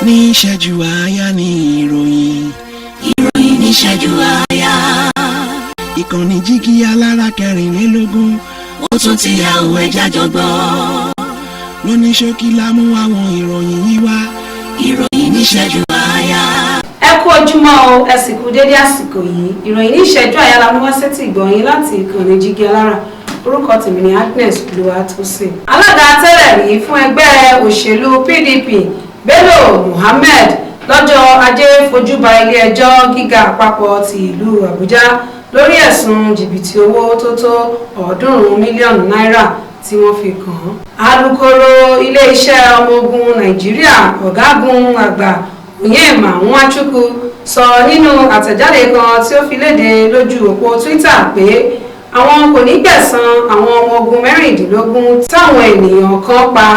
ní ìṣẹ́jú àáyá ní ìròyìn. Ìròyìn ní ìṣẹ́jú àáyá. Ìkànnì jígí alára 24. Ó tún ti yà òwe jájọgbọ́. Lóní ṣókí la mú àwọn ìròyìn yìí wá. Ìròyìn ní ìṣẹ́jú àáyá. Ẹ kú ojúmọ́ o, ẹ sì kú dédé àsìkò yìí. Ìròyìn ní ìṣẹ́jú àáyá la mú wá sétí ìgbọ̀nyín láti ìkànnì jígí alára. Orúkọ tèmi ni Agnes Olúwatósìn. Alága tẹ́lẹ̀ rí fún ẹgbẹ́ òṣèlú PDP Bello Muhammed lọ́jọ́ Ajé fojú ba ilé-ẹjọ́ gíga àpapọ̀ ti ìlú Àbújá lórí ẹ̀sùn jìbìtì owó tó tó 300 mílíọ̀nù náírà tí wọ́n fi kàn án. Alukoro ilé-iṣẹ́ ọmọ ogun Nàìjíríà ọ̀gágun àgbà Onyema Nwachukwu sọ nínú àtẹ̀jáde kan tí ó fi léde lójú òpó Twitter pé àwọn kò ní gbẹ̀san àwọn ọmọ ogun 16 táwọn ènìyàn kan pa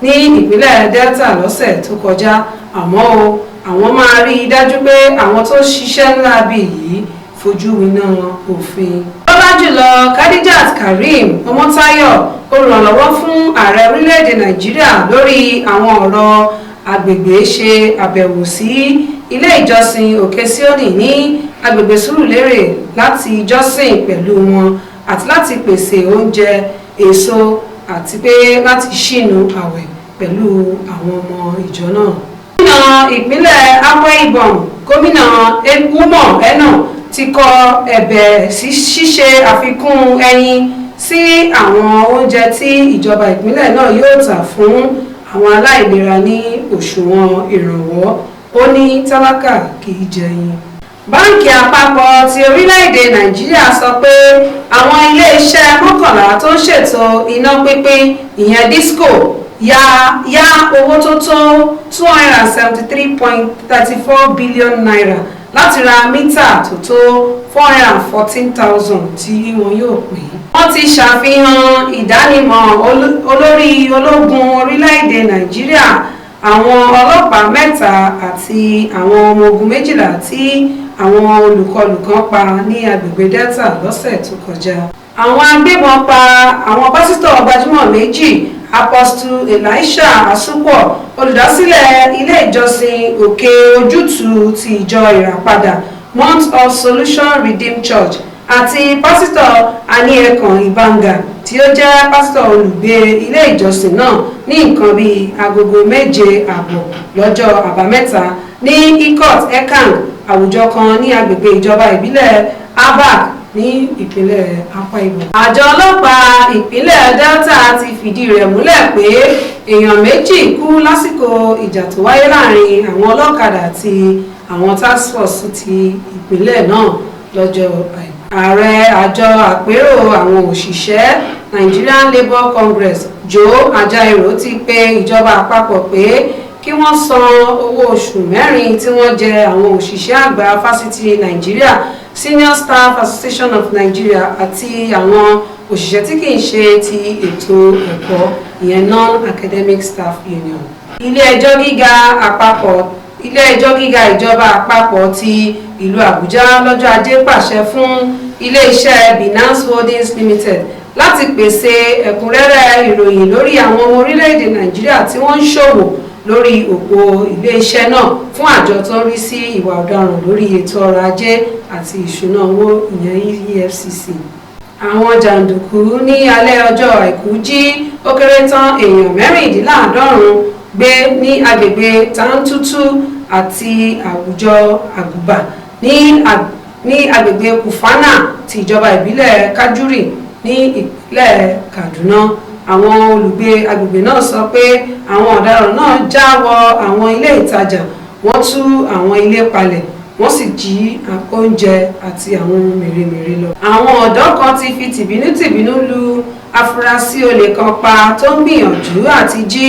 ní ìpínlẹ̀ Delta lọ́sẹ̀ tó kọjá, àmọ́ o àwọn máa rí i dájú pé àwọn tó ṣiṣẹ́ ńlá bí yìí fojú winá òfin. Lọ́lá jùlọ Khadijat Karim Ọmọ́táyọ̀, olùrànlọ́wọ́ fún ààrẹ orílẹ̀-èdè Nàìjíríà lórí àwọn ọ̀rọ̀ agbègbè, ṣe àbẹ̀wò sí ilé ìjọsìn Òkè Síónì ní agbègbè Sùúrùlérè láti jọ́sìn pẹ̀lú wọn àti láti pèsè oúnjẹ, èso àti pé láti ṣínú àwẹ̀ pẹ̀lú àwọn ọmọ ìjọ náà. Gómìnà ìpínlẹ̀ Akwa Ibom, gómìnà Umo Eno ti kọ ẹ̀bẹ̀ sí ṣíṣe àfikún ẹyin sí àwọn oúnjẹ tí ìjọba ìpínlẹ̀ náà yóò tà fún àwọn aláìlera ní òṣùwọ̀n ìrànwọ́. Ó ní tálákà kì í jẹyin. Báńkì àpapọ̀ ti orílẹ̀-èdè Nàìjíríà sọ pé àwọn ilé-iṣẹ́ 11 tó ń ṣètò iná pínpín ìyẹn disco yá owó tó tó 273.34 billion naira láti ra mítà tó tó 414,000 tí wọn yóò pín. Wọ́n ti ṣàfihàn ìdánimọ̀ olórí ológun orílẹ̀-èdè Nàìjíríà, àwọn ọlọ́pàá 3 àti àwọn ọmọ ogun 12 tí àwọn olùkọlù kan pa ní agbègbè Delta lọ́sẹ̀ tó kọjá. Àwọn agbébọn pa àwọn pásítọ̀ gbajúmọ̀ 2, Apostle Elisha Asupọ̀, olùdásílẹ̀ ilé ìjọsìn Òkè Ojútùú ti ìjọ Ìràpadà Mount of Solution Redeemed Church, àti pásítọ̀ Aniekan Ibanga tí ó jẹ́ pásítọ̀ olùgbé ilé ìjọsìn náà ní nǹkan bíi agogo 7:30 lọ́jọ́ Àbámẹ́ta ní Ikot Ekang, àwùjọ kan ní agbègbè ìjọba ìbílẹ̀ Abak ní ìpínlẹ̀ Akwa Ibom. Àjọ ọlọ́pàá ìpínlẹ̀ Delta ti fìdí rẹ̀ múlẹ̀ pé èèyàn 2 kú lásìkò ìjà tó wáyé láàrin àwọn ọlọ́kadà àti àwọn task force ti ìpínlẹ̀ náà lọ́jọ́ Àìkú. Ààrẹ àjọ àpérò àwọn òṣìṣẹ́ Nigerian Labour Congress Joe Ajaero ti pe ìjọba àpapọ̀ pé kí wọ́n san owó oṣù 4 tí wọ́n jẹ àwọn òṣìṣẹ́ àgbà fásitì Nigeria Senior Staff Association of Nigeria àti àwọn òṣìṣẹ́ tí kìí ṣe ti ètò ẹ̀kọ́ ìyẹn Non-Academic Staff Union. Ilé-ẹjọ́ gíga ìjọba àpapọ̀ ti ìlú Àbújá lọ́jọ́ Ajé pàṣẹ fún ilé-iṣẹ́ Binance Holdings Limited láti pèsè ẹ̀kúnrẹ́rẹ́ ìròyìn lórí àwọn ọmọ orílẹ̀-èdè Nàìjíríà tí wọ́n ń ṣòwò lórí òpó ilé-iṣẹ́ náà fún àjọ tó ń rí sí ìwà ọ̀daràn lórí ètò ọrọ̀ ajé àti ìṣúná owó ìyẹn EFCC. Àwọn jàǹdùkú ní alẹ́ ọjọ́ Àìkú jí ó kéré tán èèyàn 96 gbé ní agbègbè Tantutu àti àwùjọ Àgùbà ní agbègbè Kufana ti ìjọba ìbílẹ̀ Kajuri ní ìpínlẹ̀ Kaduna. Àwọn olùgbé agbègbè náà sọ pé àwọn ọ̀daràn náà já wọ àwọn ilé ìtajà, wọ́n tú àwọn ilé palẹ̀, wọ́n sì jí oúnjẹ àti àwọn mèremère lọ. Àwọn ọ̀dọ́ kan ti fi tìbínú lu afurasí olè kan pa tó ń gbìyànjú àti jí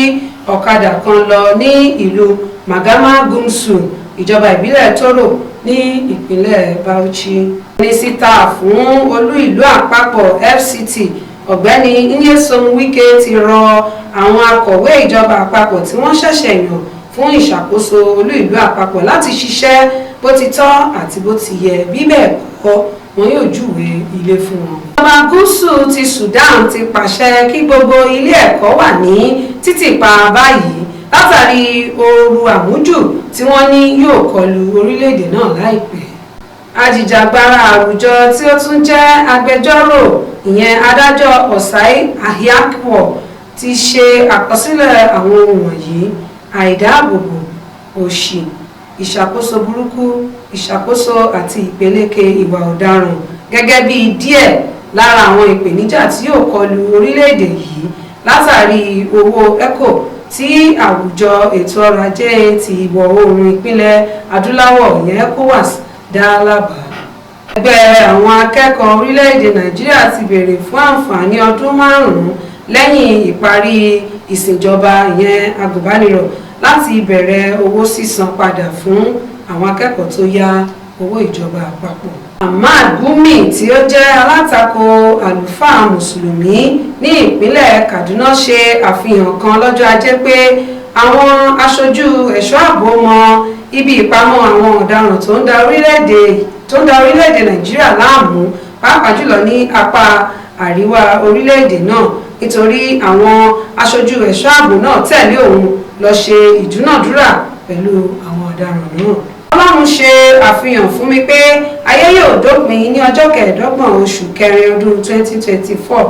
ọ̀kadà kan lọ ní ìlú Magama Gumsu, ìjọba ìbílẹ̀ Toro ní ìpínlẹ̀ Bauchi. Mínísítà fún olú ìlú àpapọ̀ FCT Ọ̀gbẹ́ni Nyesom Wike ti rọ àwọn akọ̀wé ìjọba àpapọ̀ tí wọ́n ṣẹ̀ṣẹ̀ yàn fún ìṣàkóso olú ìlú àpapọ̀ láti ṣiṣẹ́ bó ti tọ́ àti bó ti yẹ, bí bẹ́ẹ̀ kọ́ wọn yóò júwe ilé fún wọn. Ìjọba gúúsù ti Sudan ti pàṣẹ kí gbogbo ilé ẹ̀kọ́ wà ní títìpa báyìí látàrí ooru ooru àmújù tí wọ́n ní yóò kọlu orílẹ̀-èdè náà láìpẹ́. Ajìjàgbara àwùjọ tí ó tún jẹ́ agbẹjọ́rò ìyẹn adájọ́ Osai Ahiakwo ti ṣe àkọsílẹ̀ àwọn ohun wọ̀nyí: àìdáàbòbò, òṣì, ìṣàkóso burúkú, ìṣàkóso àti ìpeléke ìwà ọ̀daràn gẹ́gẹ́ bí díẹ̀ lára àwọn ìpèníjà tí yóò kọlu orílẹ̀-èdè yìí látàrí owó eco tí àwùjọ ètò ọrọ̀ ajé ti ìwọ̀ oòrùn ìpínlẹ̀ adúláwọ̀ ìyẹn ECOWAS dá lábàá. Ẹgbẹ́ àwọn akẹ́kọ̀ọ́ orílẹ̀-èdè Nàìjíríà ti béèrè fún àǹfààní ọdún 5 lẹ́yìn ìparí ìṣèjọba ìyẹn agùnbánirọ̀ láti bẹ̀rẹ̀ owó sísan padà fún àwọn akẹ́kọ̀ọ́ tó yá owó ìjọba àpapọ̀. Ahmad Gumi tí ó jẹ́ alátakò àlùfáà mùsùlùmí ní ìpínlẹ̀ Kaduna ṣe àfihàn kan lọ́jọ́ Ajé pé àwọn aṣojú ẹ̀ṣọ́ ààbò mọ ibi ìpamọ́ àwọn ọ̀daràn tó ń da orílẹ̀-èdè Nàìjíríà láàmú, pàápàá jùlọ ní apá àríwá orílẹ̀-èdè náà, nítorí àwọn aṣojú ẹ̀ṣọ́ ààbò náà tẹ̀lé òun lọ ṣe ìdúnàdúrà pẹ̀lú àwọn ọ̀daràn náà. Ọlọ́run ṣe àfihàn fún mi pé ayé yóò dópin ní ọjọ́ 25 oṣù kẹrin ọdún 2024.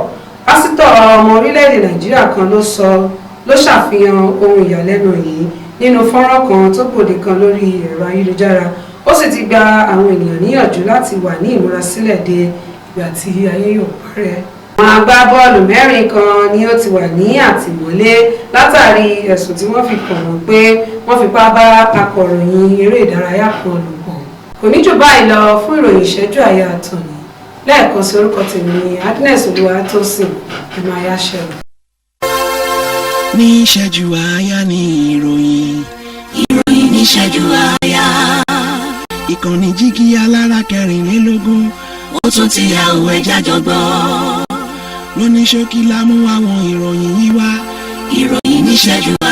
Pásítọ̀ ọmọ orílẹ̀-èdè Nàìjíríà kan ló ṣàfihàn ohun ìyàlẹ́nu yìí nínú fọ́nrán kan tó gbòde kan lórí ẹ̀rọ ayélujára. Ó sì ti gba àwọn ènìyàn níyànjú láti wà ní ìmúrasílẹ̀ de ìgbà tí ayé yóò parẹ́. Àwọn agbábọ́ọ̀lù Merin kan ni ó ti wà ní àtìmọ́lé látàrí ẹ̀sùn tí wọ́n fi kàn wọ́n pé wọ́n fipá bá akọ̀ròyìn eré ìdárayá kan lò pọ̀. Kò ní jù báyìí lọ fún ìròyìn ìṣẹ́jú àyà àtọ̀nì. Lẹ́ẹ̀kan sí orúkọ tèmi ni Agnes Olúwatósìn ẹ̀mọ ayáṣẹ́rù. Ní ìṣẹ́jú àyà ní ìròyìn. Ìròyìn ní ìṣẹ́jú àyà. Ìkànnì jígí alára 24. Ó tún ti yá òwe jájọ gbọ́. Lóní ṣókí la mú àwọn ìròyìn yìí wá. Ìròyìn ní ìṣẹ́jú àyà.